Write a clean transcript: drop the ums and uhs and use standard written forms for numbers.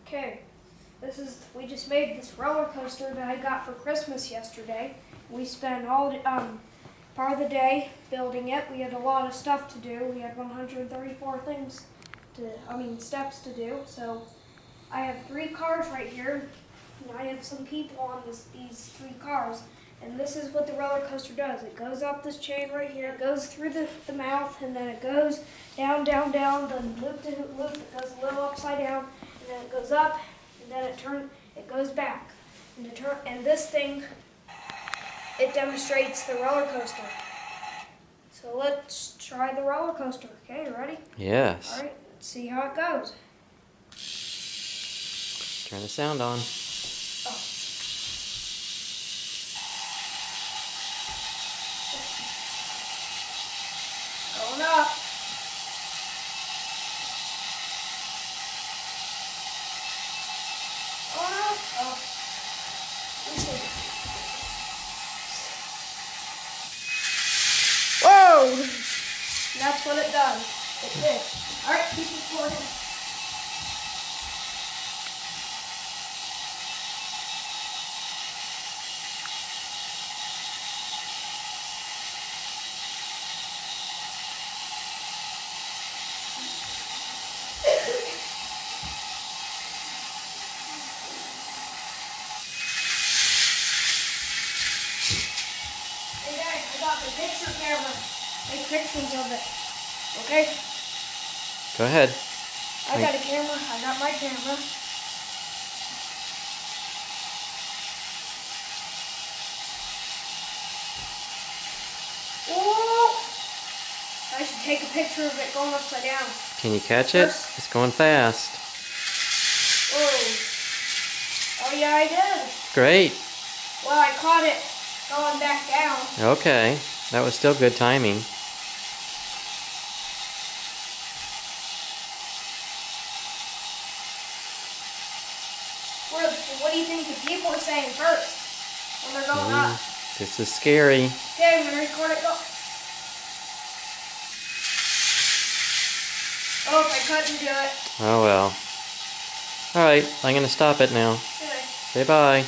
Okay, we just made this roller coaster that I got for Christmas yesterday. We spent part of the day building it. We had a lot of stuff to do. We had 134 steps to do. So I have 3 cars right here, and I have some people on these 3 cars. And this is what the roller coaster does. It goes up this chain right here, it goes through the mouth, and then it goes down, down, down, then loop to loop, it goes a little upside down, and then it goes up, and then it goes back. And this thing, it demonstrates the roller coaster. So let's try the roller coaster. Okay, you ready? Yes. All right, let's see how it goes. Turn the sound on. Going up. Going up. Oh. Whoa! That's what it does. It did. Alright, keep recording. Hey guys, I got the picture camera. Take pictures of it. Okay? Go ahead. I got a camera. I got my camera. Whoa! I should take a picture of it going upside down. Can you catch it? It's going fast. Whoa. Oh yeah, I did. Great. Well, I caught it going back down. Okay. That was still good timing. What do you think the people are saying first when they're going up? This is scary. Okay, I'm going to record it. Go. Oh, I couldn't do it. Oh well. Alright, I'm going to stop it now. Okay. Say bye.